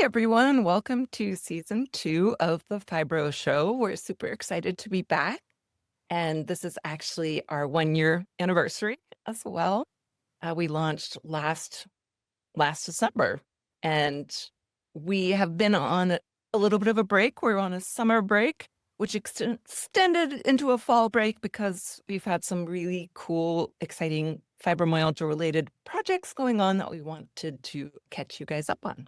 everyone. Welcome to season 2 of the Fibro Show. We're super excited to be back. And this is actually our 1-year anniversary as well. We launched last December, and we have been on a little bit of a break. We're on a summer break, which extended into a fall break because we've had some really cool, exciting fibromyalgia-related projects going on that we wanted to catch you guys up on.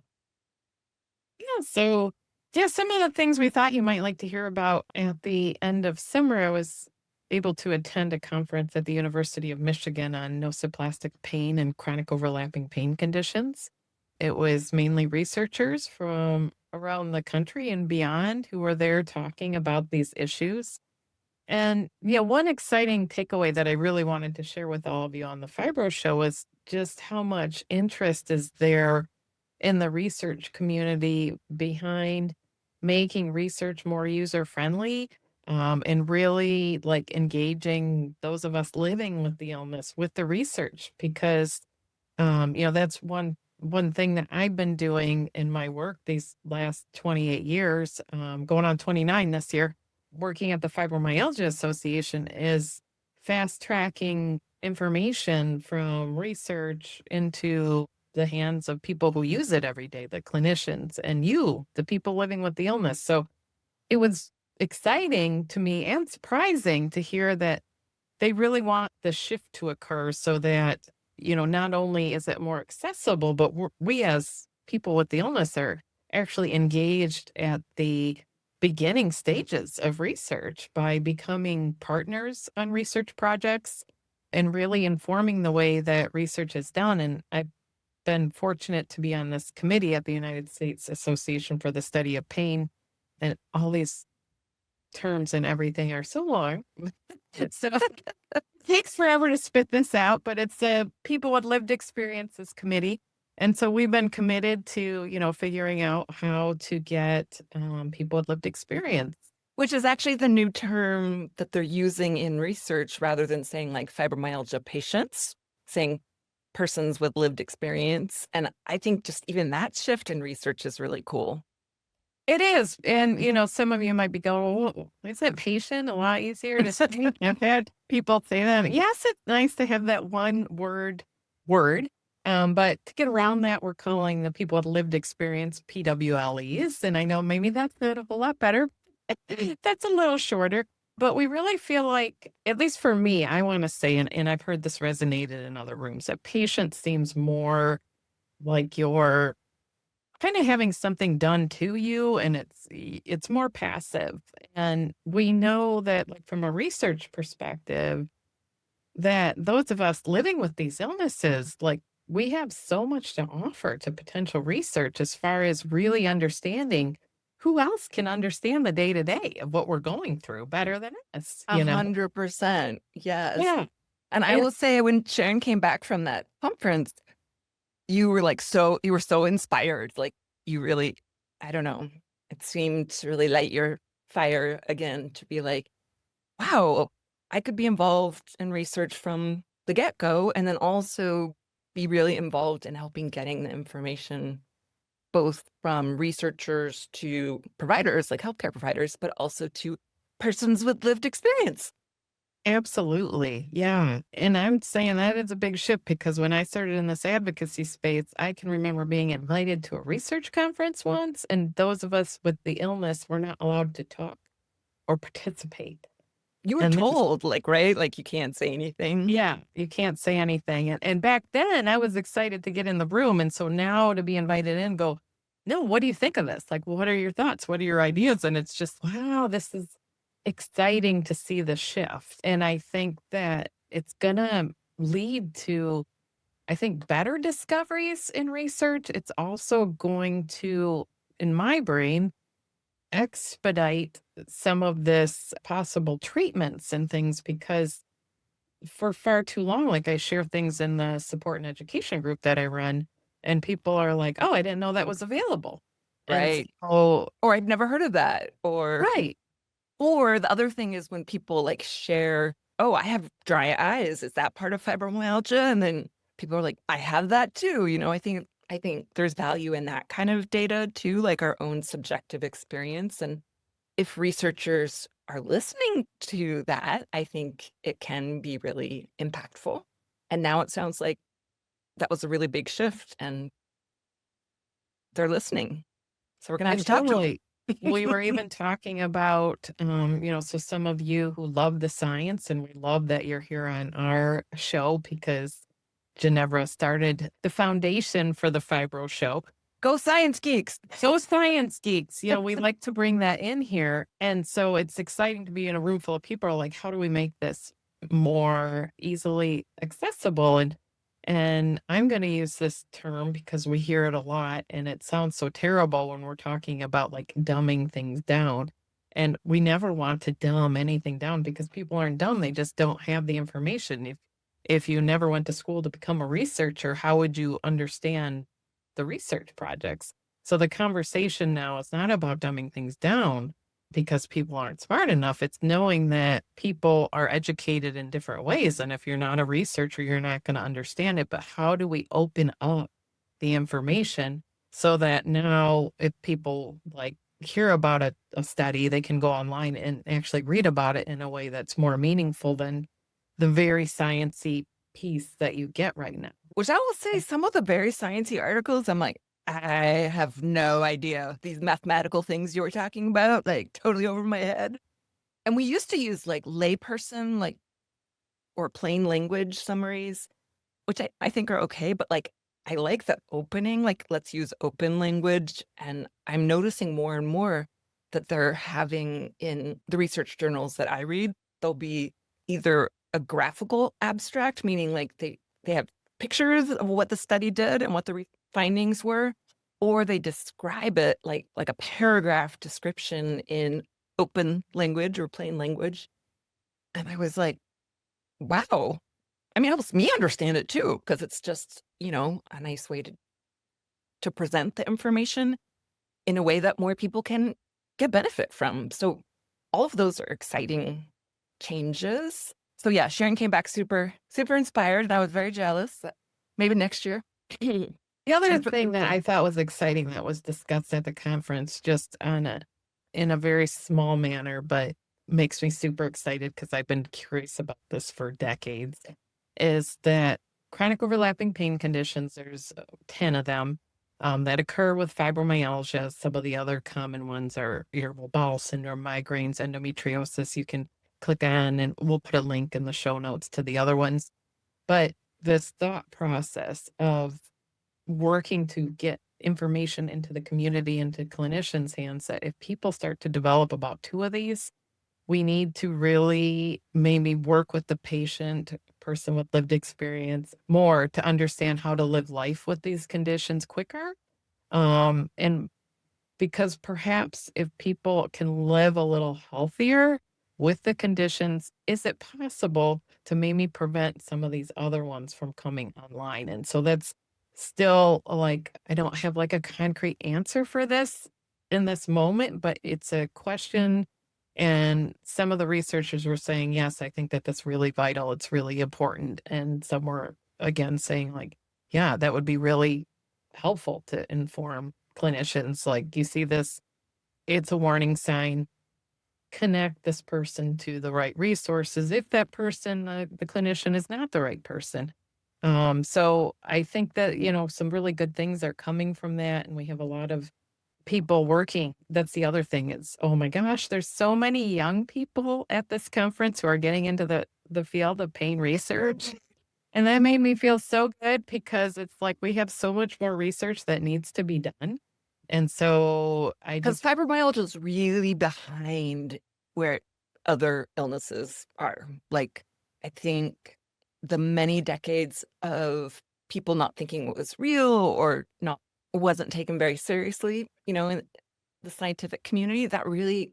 Some of the things we thought you might like to hear about at the end of summer, I was able to attend a conference at the University of Michigan on nociplastic pain and chronic overlapping pain conditions. It was mainly researchers from around the country and beyond who were there talking about these issues. And one exciting takeaway that I really wanted to share with all of you on the Fibro Show was just how much interest is there in the research community behind making research more user friendly, and really like engaging those of us living with the illness with the research because that's one thing that I've been doing in my work these last 28 years, going on 29 this year, working at the Fibromyalgia Association, is fast tracking information from research into the hands of people who use it every day, the clinicians and the people living with the illness. So it was exciting to me and surprising to hear that they really want the shift to occur so that, not only is it more accessible, but we as people with the illness are actually engaged at the beginning stages of research by becoming partners on research projects and really informing the way that research is done. And I've been fortunate to be on this committee at the United States Association for the Study of Pain, and all these terms and everything are so long. So it takes forever to spit this out, but it's a People with Lived Experiences committee. And so we've been committed to, figuring out how to get people with lived experience. Which is actually the new term that they're using in research rather than saying like fibromyalgia patients, saying persons with lived experience. And I think just even that shift in research is really cool. It is. And, some of you might be going, well, isn't patient a lot easier to say? I've had people say that. Yes, it's nice to have that one word. But to get around that, we're calling the people with lived experience PWLEs. And I know maybe that's not a whole lot better. That's a little shorter. But we really feel like, at least for me, I want to say, and I've heard this resonated in other rooms, that patient seems more like you're kind of having something done to you, and it's more passive. And we know that, like, from a research perspective, that those of us living with these illnesses, like, we have so much to offer to potential research as far as really understanding who else can understand the day-to-day of what we're going through better than us, 100%. Yes. Yeah. And I will say, when Sharon came back from that conference, you were so inspired. Like, you really, I don't know, it seemed to really light your fire again to be like, wow, I could be involved in research from the get-go and then also be really involved in helping getting the information both from researchers to providers, like healthcare providers, but also to persons with lived experience. Absolutely. Yeah. And I'm saying that is a big shift because when I started in this advocacy space, I can remember being invited to a research conference once, and those of us with the illness were not allowed to talk or participate. You were And told, like, right? Like, you can't say anything. yeah, you can't say anything. And back then I was excited to get in the room. And so now to be invited in, go, no, what do you think of this? Like, what are your thoughts? What are your ideas? And it's just, wow, this is exciting to see the shift. And I think that it's going to lead to, I think, better discoveries in research. It's also going to, in my brain, expedite some of this possible treatments and things because for far too long, like I share things in the support and education group that I run, and people are like, oh, I didn't know that was available. Right. Or I'd never heard of that. right. Or the other thing is when people like share, oh, I have dry eyes. Is that part of fibromyalgia? And then people are like, I have that too. I think I think there's value in that kind of data too, like our own subjective experience. And if researchers are listening to that, I think it can be really impactful. And now it sounds like that was a really big shift and they're listening. So we're going to have And to talk to totally. We were them. even talking about, so some of you who love the science, and we love that you're here on our show because Ginevra started the foundation for the Fibro Show. Go science geeks. So science geeks, we like to bring that in here. And so it's exciting to be in a room full of people are like, how do we make this more easily accessible? And I'm going to use this term because we hear it a lot and it sounds so terrible when we're talking about like dumbing things down. And we never want to dumb anything down because people aren't dumb. They just don't have the information. If you never went to school to become a researcher, how would you understand the research projects? So the conversation now is not about dumbing things down because people aren't smart enough. It's knowing that people are educated in different ways. And if you're not a researcher, you're not going to understand it. But how do we open up the information so that now if people like hear about a study, they can go online and actually read about it in a way that's more meaningful than the very sciencey piece that you get right now. Which I will say, some of the very sciencey articles, I'm like, I have no idea. These mathematical things you were talking about, like totally over my head. And we used to use like layperson, like, or plain language summaries, which I think are okay, but like, I like the opening, like, let's use open language. And I'm noticing more and more that they're having in the research journals that I read, there'll be either a graphical abstract, meaning like they have pictures of what the study did and what the findings were, or they describe it like a paragraph description in open language or plain language. And I was like, wow. I mean, it helps me understand it too, because it's just, a nice way to present the information in a way that more people can get benefit from. So all of those are exciting changes. So yeah, Sharon came back super, super inspired, and I was very jealous. Maybe next year. The other thing that I thought was exciting that was discussed at the conference, just in a very small manner, but makes me super excited because I've been curious about this for decades, is that chronic overlapping pain conditions, there's 10 of them that occur with fibromyalgia. Some of the other common ones are irritable bowel syndrome, migraines, endometriosis. You can click on, and we'll put a link in the show notes to the other ones. But this thought process of working to get information into the community, into clinicians' hands, that if people start to develop about 2 of these, we need to really maybe work with the patient, person with lived experience more to understand how to live life with these conditions quicker. And because perhaps if people can live a little healthier with the conditions, is it possible to maybe prevent some of these other ones from coming online? And so that's still like, I don't have like a concrete answer for this in this moment, but it's a question. And some of the researchers were saying, yes, I think that that's really vital. It's really important. And some were again saying like, yeah, that would be really helpful to inform clinicians. Like, you see this, it's a warning sign. Connect this person to the right resources if that person, the clinician, is not the right person. So I think that, some really good things are coming from that. And we have a lot of people working. That's the other thing is, oh my gosh, there's so many young people at this conference who are getting into the field of pain research. And that made me feel so good because it's like we have so much more research that needs to be done. And so Because fibromyalgia is really behind where other illnesses are. Like, I think the many decades of people not thinking it was real or not wasn't taken very seriously, in the scientific community, that really,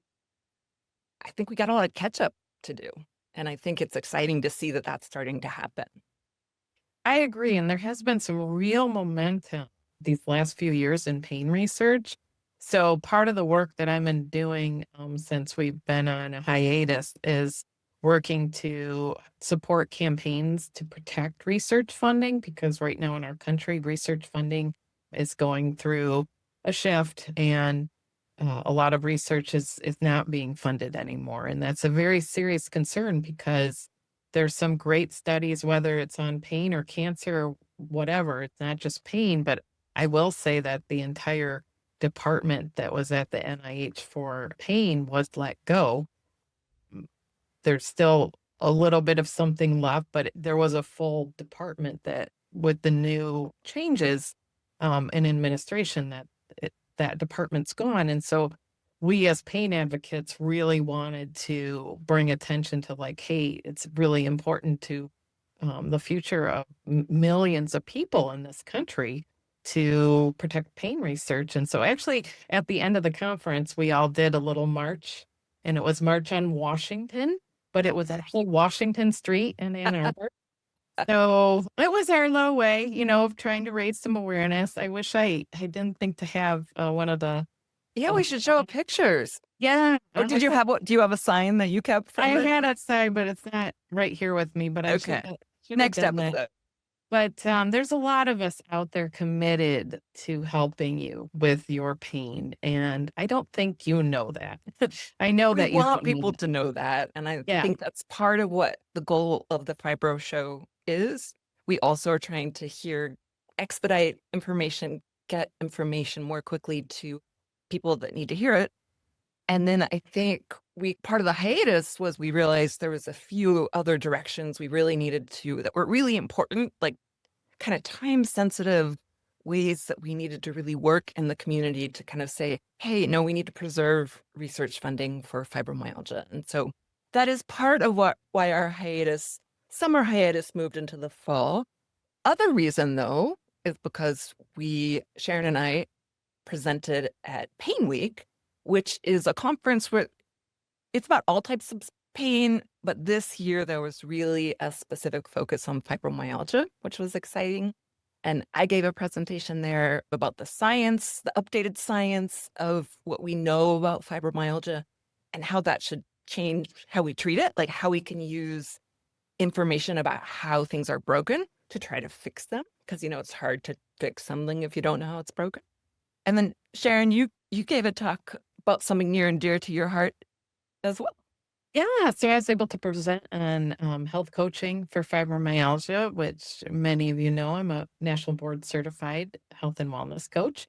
I think we got a lot of catch up to do. And I think it's exciting to see that that's starting to happen. I agree. And there has been some real momentum these last few years in pain research. So part of the work that I've been doing since we've been on a hiatus is working to support campaigns to protect research funding, because right now in our country, research funding is going through a shift, and a lot of research is not being funded anymore. And that's a very serious concern because there's some great studies, whether it's on pain or cancer or whatever. It's not just pain, but I will say that the entire department that was at the NIH for pain was let go. There's still a little bit of something left, but there was a full department that, with the new changes in administration, that department's gone. And so we as pain advocates really wanted to bring attention to, like, hey, it's really important to the future of millions of people in this country to protect pain research. And so actually at the end of the conference, we all did a little march, and it was March on Washington, but it was actually Washington Street in Ann Arbor. So it was our little way, of trying to raise some awareness. I wish I didn't think to have one of the Yeah, we should show pictures. yeah. Or do you have a sign that you kept I from it? had a sign, but it's not right here with me. But I Okay. should have Next done that. episode. But there's a lot of us out there committed to helping you with your pain, and I don't think you know that. I know We that you want don't know people that. to know that, and I Yeah. think that's part of what the goal of the Fibro Show is. We also are trying to expedite information, get information more quickly to people that need to hear it. And then I think part of the hiatus was we realized there was a few other directions we really needed to that were really important, like kind of time sensitive ways that we needed to really work in the community to kind of say, hey, no, we need to preserve research funding for fibromyalgia. And so that is part of why our summer hiatus moved into the fall. Other reason though, is because Sharon and I presented at PAINWeek, which is a conference where it's about all types of pain, but this year there was really a specific focus on fibromyalgia, which was exciting. And I gave a presentation there about the science, the updated science of what we know about fibromyalgia and how that should change how we treat it, like how we can use information about how things are broken to try to fix them. Because, it's hard to fix something if you don't know how it's broken. And then Sharon, you gave a talk about something near and dear to your heart as well. Yeah, so I was able to present on health coaching for fibromyalgia, which many of you know I'm a national board certified health and wellness coach.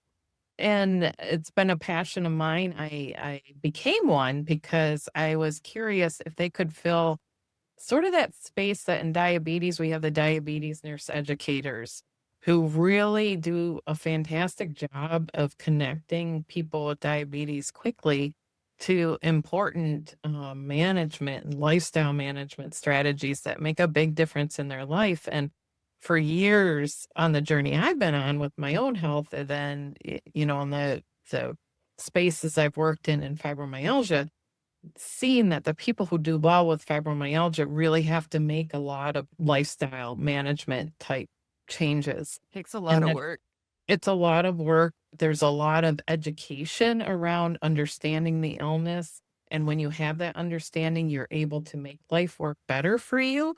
And it's been a passion of mine. I became one because I was curious if they could fill sort of that space that in diabetes, we have the diabetes nurse educators who really do a fantastic job of connecting people with diabetes quickly to important management and lifestyle management strategies that make a big difference in their life. And for years on the journey I've been on with my own health, and then, in the spaces I've worked in fibromyalgia, seeing that the people who do well with fibromyalgia really have to make a lot of lifestyle management type changes. Takes a lot And of that work. it's a lot of work. There's a lot of education around understanding the illness. And when you have that understanding, you're able to make life work better for you.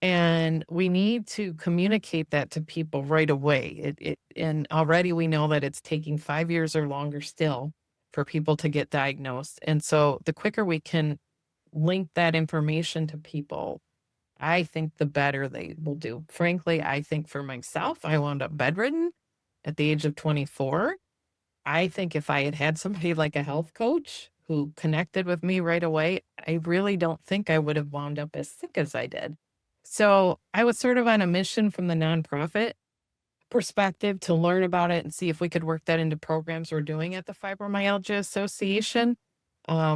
And we need to communicate that to people right away. And already we know that it's taking 5 years or longer still for people to get diagnosed. And so the quicker we can link that information to people, I think the better they will do. Frankly, I think for myself, I wound up bedridden at the age of 24. I think if I had had somebody like a health coach who connected with me right away, I really don't think I would have wound up as sick as I did. So I was sort of on a mission from the nonprofit perspective to learn about it and see if we could work that into programs we're doing at the Fibromyalgia Association,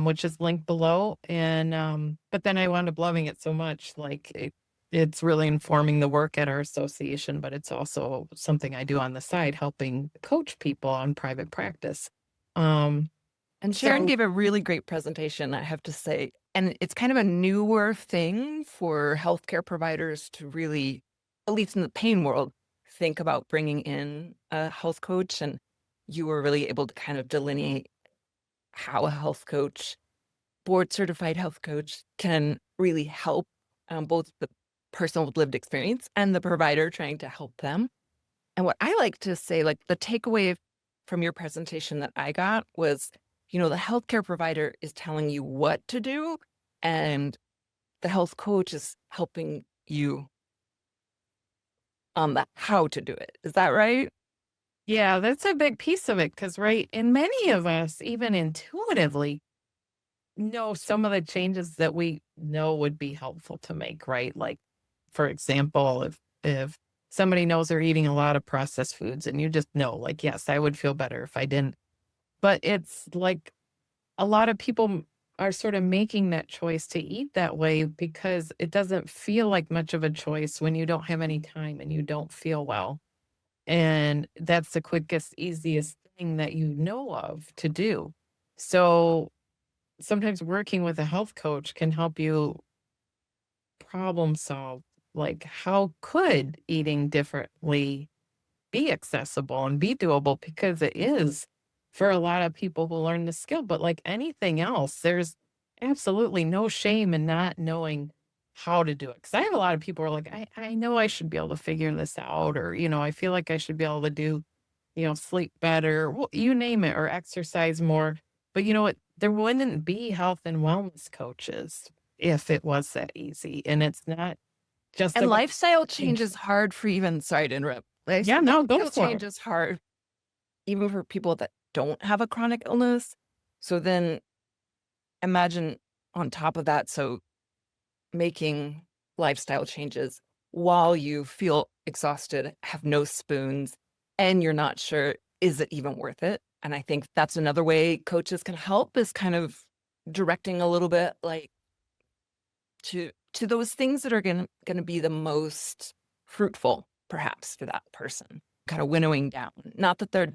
which is linked below. And but then I wound up loving it so much, it's really informing the work at our association, but it's also something I do on the side, helping coach people on private practice. Um, And Sharon so gave a really great presentation, I have to say. And it's kind of a newer thing for healthcare providers to really, at least in the pain world, think about bringing in a health coach. And you were really able to kind of delineate how a health coach, board certified health coach, can really help both the person with lived experience and the provider trying to help them. And what I like to say, like the takeaway from your presentation that I got was, the healthcare provider is telling you what to do, and the health coach is helping you on the how to do it. Is that right? Yeah, that's a big piece of it because, right, and many of us, even intuitively, know some of the changes that we know would be helpful to make, right? Like, for example, if somebody knows they're eating a lot of processed foods and you just know, like, yes, I would feel better if I didn't. But it's like a lot of people are sort of making that choice to eat that way because it doesn't feel like much of a choice when you don't have any time and you don't feel well. And that's the quickest, easiest thing that you know of to do. So sometimes working with a health coach can help you problem solve. Like, how could eating differently be accessible and be doable? Because it is for a lot of people who learn the skill. But like anything else, there's absolutely no shame in not knowing how to do it. Because I have a lot of people who are like, I know I should be able to figure this out, or, I feel like I should be able to do, sleep better, you name it, or exercise more. But you know what? There wouldn't be health and wellness coaches if it was that easy. And it's not just And about lifestyle change change. is hard for even, sorry to interrupt. Yeah, no, go Lifestyle for change it. is hard even for people that don't have a chronic illness. So then imagine on top of that, so making lifestyle changes while you feel exhausted, have no spoons, and you're not sure, is it even worth it? And I think that's another way coaches can help is kind of directing a little bit like to those things that are gonna be the most fruitful, perhaps, for that person. Kind of winnowing down. Not that they're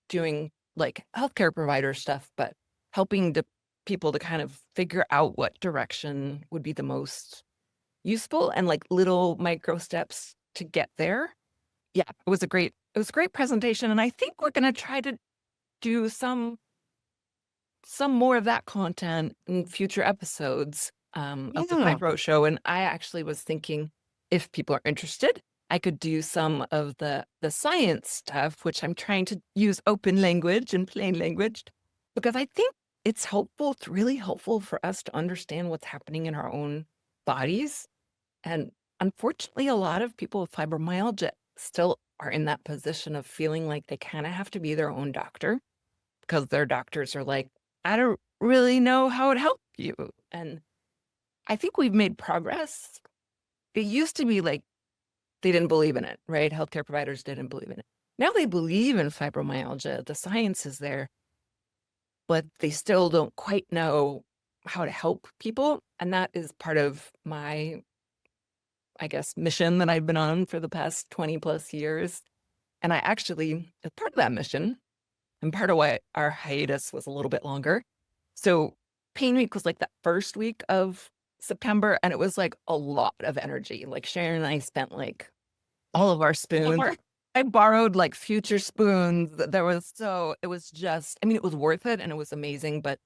doing like healthcare provider stuff, but helping the people to kind of figure out what direction would be the most useful and like little micro steps to get there. Yeah, it was a great presentation. And I think we're gonna try to do some more of that content in future episodes of the Yeah. Fibro Show. And I actually was thinking if people are interested, I could do some of the science stuff, which I'm trying to use open language and plain language, because I think it's helpful. It's really helpful for us to understand what's happening in our own bodies. And unfortunately, a lot of people with fibromyalgia still are in that position of feeling like they kind of have to be their own doctor because their doctors are like, I don't really know how to help you. And I think we've made progress. It used to be like they didn't believe in it, right? Healthcare providers didn't believe in it. Now they believe in fibromyalgia. The science is there, but they still don't quite know how to help people. And that is part of my, I guess, mission that I've been on for the past 20 plus years. And I actually, as part of that mission, and part of why our hiatus was a little bit longer. So PAINWeek was like that first week of September, and it was like a lot of energy. Like Sharon and I spent like all of our spoons. I borrowed like future spoons. It was just, I mean, it was worth it and it was amazing, but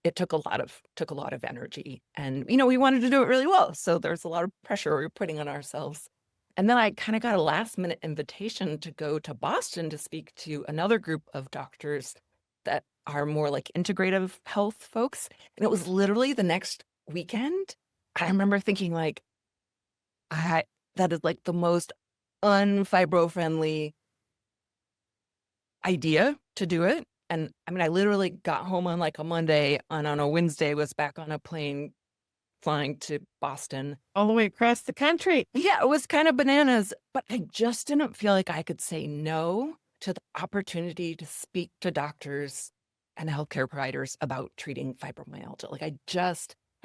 it took a lot of energy. And, we wanted to do it really well. So there's a lot of pressure we were putting on ourselves. And then I kind of got a last minute invitation to go to Boston to speak to another group of doctors that are more like integrative health folks. And it was literally the next weekend. I remember thinking like, I that is like the most unfibro friendly idea to do it. And I mean, I literally got home on like a Monday and on a Wednesday was back on a plane flying to Boston. All the way across the country. Yeah, it was kind of bananas, but I just didn't feel like I could say no to the opportunity to speak to doctors and healthcare providers about treating fibromyalgia. Like I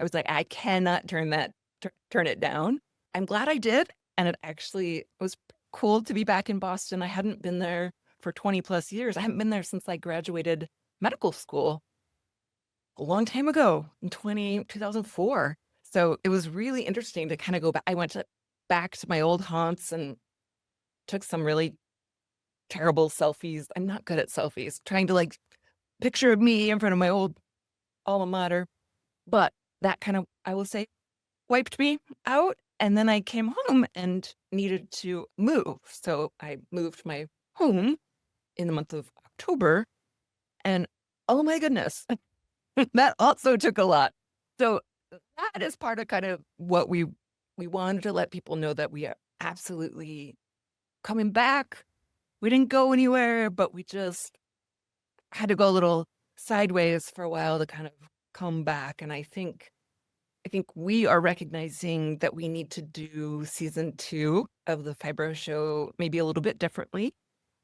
was like, I cannot turn it down. I'm glad I did. And it was cool to be back in Boston. I hadn't been there for 20 plus years. I haven't been there since I graduated medical school a long time ago in 2004. So it was really interesting to kind of go back. I went back to my old haunts and took some really terrible selfies. I'm not good at selfies, trying to like picture of me in front of my old alma mater. But that kind of, I will say, wiped me out. And then I came home and needed to move. So I moved my home in the month of October. And oh my goodness, that also took a lot. So that is part of kind of what we wanted to let people know, that we are absolutely coming back. We didn't go anywhere, but we just had to go a little sideways for a while to kind of come back. And I think we are recognizing that we need to do season 2 of the Fibro Show maybe a little bit differently.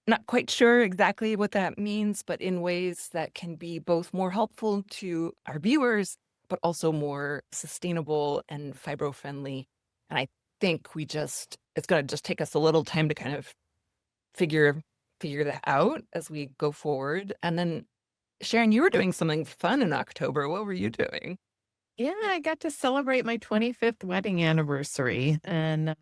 Not quite sure exactly what that means, but in ways that can be both more helpful to our viewers, but also more sustainable and fibro friendly. And I think it's going to just take us a little time to kind of figure that out as we go forward. And then, Sharon, you were doing something fun in October. What were you doing? Yeah, I got to celebrate my 25th wedding anniversary. And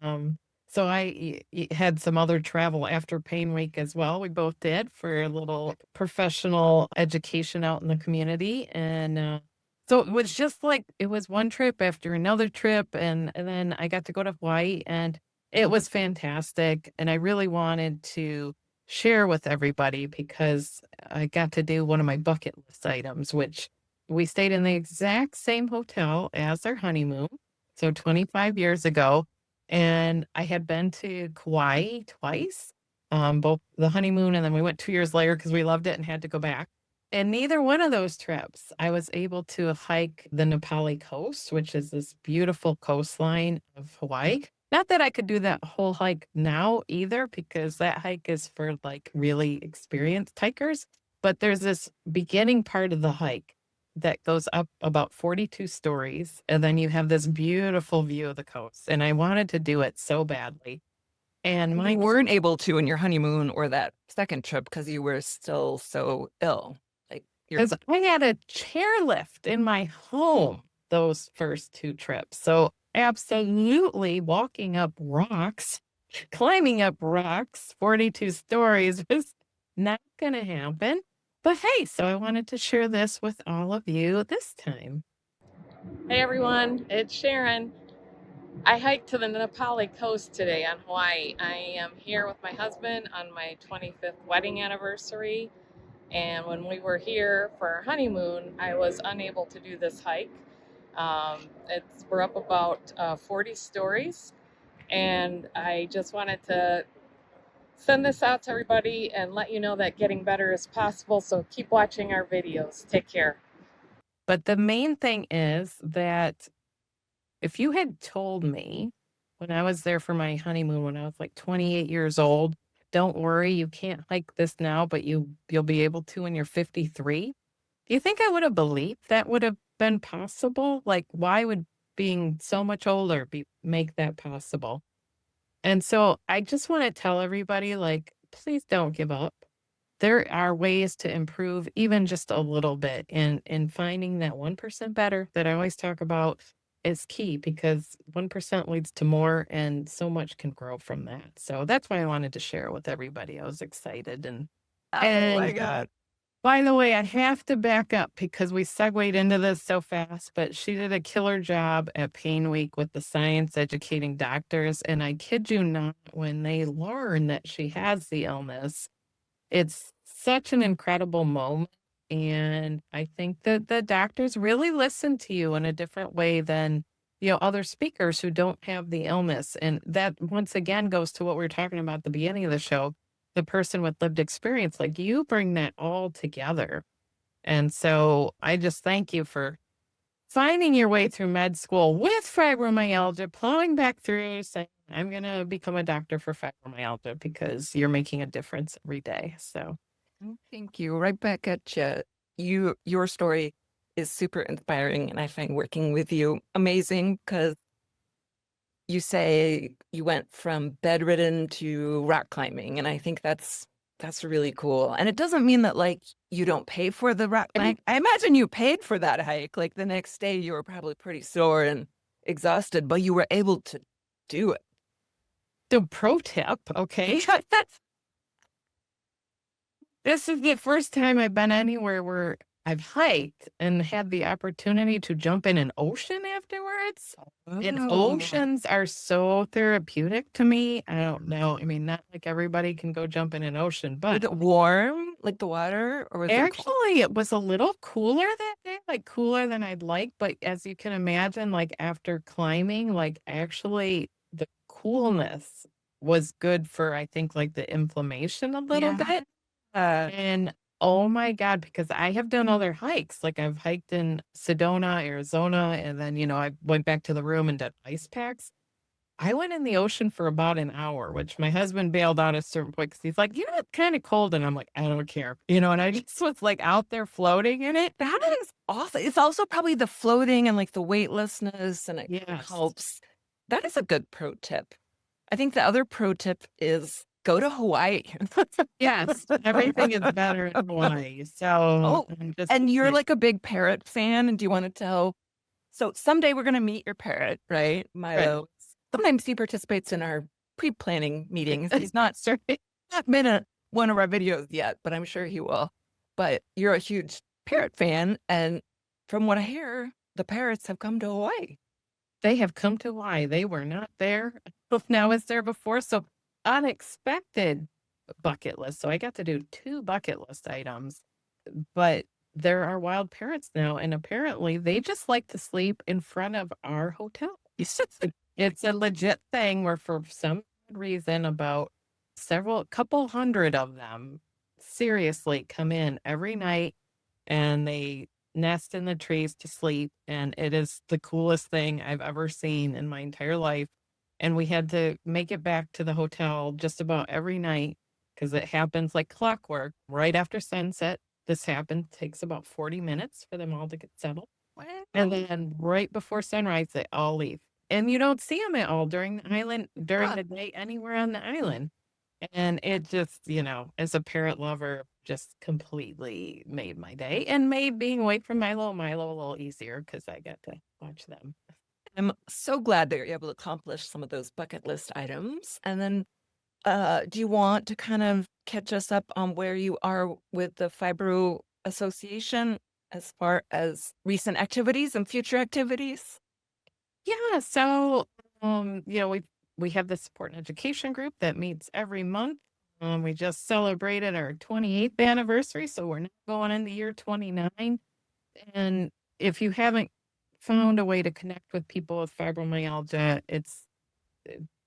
so I had some other travel after PAINWeek as well. We both did for a little professional education out in the community. And so it was just like, it was one trip after another trip. And then I got to go to Hawaii, and it was fantastic. And I really wanted to share with everybody because I got to do one of my bucket list items, which we stayed in the exact same hotel as our honeymoon, so 25 years ago. And I had been to Kauai twice, both the honeymoon, and then we went 2 years later because we loved it and had to go back. And neither one of those trips, I was able to hike the Nā Pali Coast, which is this beautiful coastline of Hawaii. Not that I could do that whole hike now either, because that hike is for like really experienced hikers. But there's this beginning part of the hike that goes up about 42 stories. And then you have this beautiful view of the coast. And I wanted to do it so badly. And You my weren't able to in your honeymoon or that second trip because you were still so ill. Like you're Because I had a chairlift in my home those first 2 trips. So absolutely walking up rocks, climbing up rocks, 42 stories was not going to happen. But hey, so I wanted to share this with all of you this time. Hey everyone, it's Sharon. I hiked to the Nā Pali Coast today on Hawaii. I am here with my husband on my 25th wedding anniversary. And when we were here for our honeymoon, I was unable to do this hike. We're up about 40 stories. And I just wanted to send this out to everybody and let you know that getting better is possible. So keep watching our videos. Take care. But the main thing is that if you had told me when I was there for my honeymoon, when I was like 28 years old, don't worry, you can't hike this now, but you'll be able to when you're 53. Do you think I would have believed that would have been possible? Like, why would being so much older make that possible? And so I just want to tell everybody, like, please don't give up. There are ways to improve even just a little bit. And finding that 1% better that I always talk about is key, because 1% leads to more, and so much can grow from that. So that's why I wanted to share it with everybody. I was excited. And oh my God. by the way, I have to back up because we segued into this so fast, but she did a killer job at PAINWeek with the science educating doctors. And I kid you not, when they learn that she has the illness, it's such an incredible moment. And I think that the doctors really listen to you in a different way than, other speakers who don't have the illness. And that once again goes to what we were talking about at the beginning of the show, the person with lived experience. Like, you bring that all together. And so I just thank you for finding your way through med school with fibromyalgia, plowing back through, saying, I'm going to become a doctor for fibromyalgia, because you're making a difference every day. So Thank you. Right back at you. Your story is super inspiring, and I find working with you amazing because you say you went from bedridden to rock climbing, and I think that's really cool. And it doesn't mean that like you don't pay for the rock. I imagine you paid for that hike. Like the next day, you were probably pretty sore and exhausted, but you were able to do it. the pro tip, okay? This is the first time I've been anywhere where I've hiked and had the opportunity to jump in an ocean afterwards. And Oh, oceans are so therapeutic to me. I don't know. I mean, not like everybody can go jump in an ocean, was but it warm, like the water, or was it cold? actually it was a little cooler that day, like cooler than I'd like. But as you can imagine, like after climbing, like actually the coolness was good for, I think, like the inflammation a little Yeah. bit. And oh my god, because I have done other hikes, like I've hiked in Sedona, Arizona, and then, I went back to the room and did ice packs. I went in the ocean for about an hour, which my husband bailed out at a certain point because he's like, it's kind of cold. And I'm like, I don't care. And I just was like out there floating in it. That is awesome. It's also probably the floating and like the weightlessness, and it Yes. helps. That is a good pro tip. I think the other pro tip is go to Hawaii. Yes. Everything is better in Hawaii. So Oh, I'm just and you're like, like a big parrot fan. And do you want to tell? So someday we're going to meet your parrot, right? right. Milo. Sometimes he participates in our pre-planning meetings. He's not Sorry. been a one of our videos yet, but I'm sure he will. But you're a huge parrot fan, and from what I hear, the parrots have come to Hawaii. They have come to Hawaii. They were not there. Now is there before. So unexpected bucket list. So I got to do 2 bucket list items, but there are wild parrots now, and apparently they just like to sleep in front of our hotel. It's a legit thing where for some reason about couple hundred of them seriously come in every night and they nest in the trees to sleep. And it is the coolest thing I've ever seen in my entire life. And we had to make it back to the hotel just about every night because it happens like clockwork right after sunset. This happened, takes about 40 minutes for them all to get settled. And Wow. then right before sunrise, they all leave. And you don't see them at all during Yeah. the day anywhere on the island. And it just, as a parrot lover, just completely made my day and made being away from Milo a little easier because I got to watch them. I'm so glad that you're able to accomplish some of those bucket list items. And then, do you want to kind of catch us up on where you are with the Fibro Association as far as recent activities and future activities? Yeah, so we have the support and education group that meets every month. We just celebrated our 28th anniversary, so we're now going into year 29. And if you haven't found a way to connect with people with fibromyalgia, it-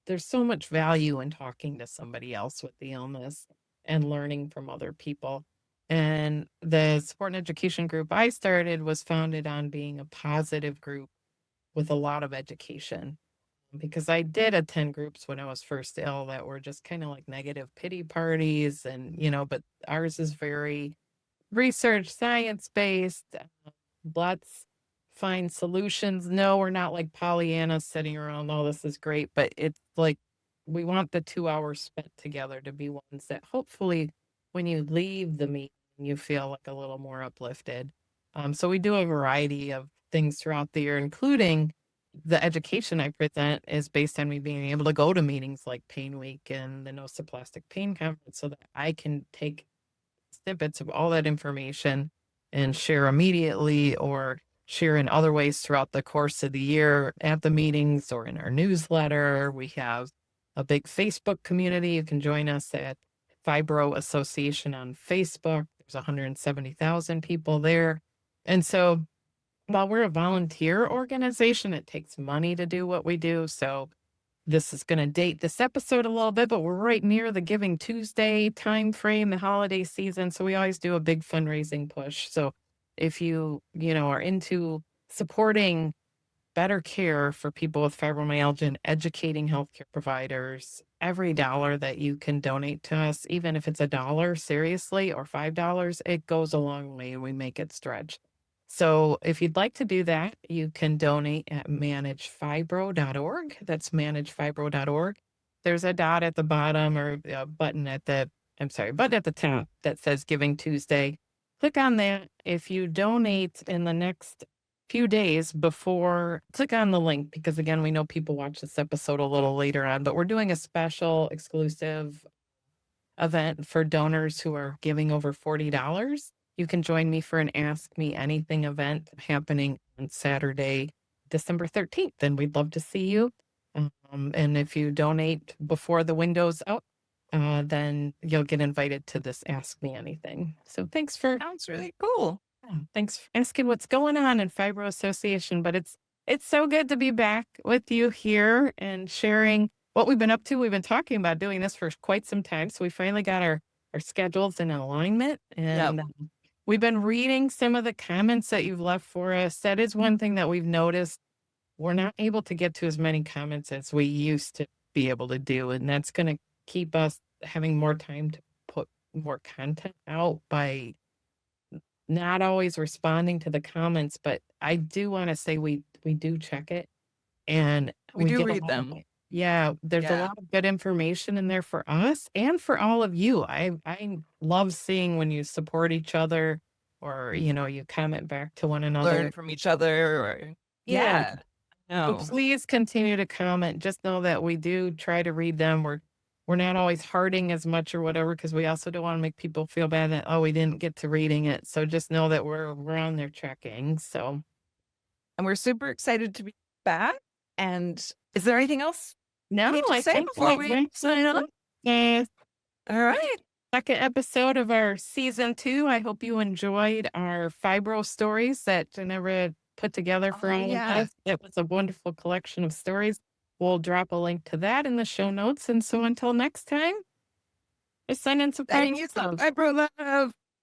there's so much value in talking to somebody else with the illness and learning from other people. And the support and education group I started was founded on being a positive group with a lot of education because I did attend groups when I was first ill that were just kind of like negative pity parties. And, but ours is very research, science based. Let's find solutions. No, we're not like Pollyanna sitting around, oh, this is great. But it's like we want the 2 hours spent together to be ones that hopefully when you leave the meeting, you feel like a little more uplifted. So we do a variety of things throughout the year, including the education I present is based on me being able to go to meetings like PAINWeek and the nociplastic pain conference so that I can take snippets of all that information and share immediately or share in other ways throughout the course of the year at the meetings or in our newsletter. We have a big Facebook community. You can join us at Fibro Association on Facebook. There's 170,000 people there. And so while we're a volunteer organization, it takes money to do what we do. So this is going to date this episode a little bit, but we're right near the Giving Tuesday time frame, the holiday season. So we always do a big fundraising push. So if are into supporting better care for people with fibromyalgia and educating healthcare providers, every dollar that you can donate to us, even if it's $1, seriously, or $5, it goes a long way and we make it stretch. So if you'd like to do that, you can donate at managefibro.org. That's managefibro.org. There's a dot at the bottom or a button button at the top that says Giving Tuesday. Click on that. If you donate in the next few days before, click on the link because again, we know people watch this episode a little later on, but we're doing a special exclusive event for donors who are giving over $40. you can join me for an Ask Me Anything event happening on Saturday, December 13th, and we'd love to see you. And if you donate before the window's up, then you'll get invited to this Ask Me Anything. So Sounds really cool. thanks for asking what's going on in Fibro Association. But it's so good to be back with you here and sharing what we've been up to. We've been talking about doing this for quite some time, so we finally got our schedules in alignment, Yep. and we've been reading some of the comments that you've left for us. That is one thing that we've noticed. We're not able to get to as many comments as we used to be able to do, and that's going to keep us having more time to put more content out by not always responding to the comments. But I do want to say we do check it, and We do get a read lot of them. yeah, there's a Yeah. lot of good information in there for us and for all of you. I love seeing when you support each other, or you comment back to one another. Learn from each other. Or Yeah. So No. please continue to comment. Just know that we do try to read them. We're not always hearting as much or whatever, because we also don't want to make people feel bad that, oh, we didn't get to reading it. So just know that we're on there checking. So And we're super excited to be back. And is there anything else no, need to I say think before that we wraps sign it off? up. Yeah. All right. Second episode of our season 2. I hope you enjoyed our fibro stories that Ginevra put together for all of us. It was a wonderful collection of stories. We'll drop a link to that in the show notes. And so until next time, it's sending some Sending you some fibro love. fibro love.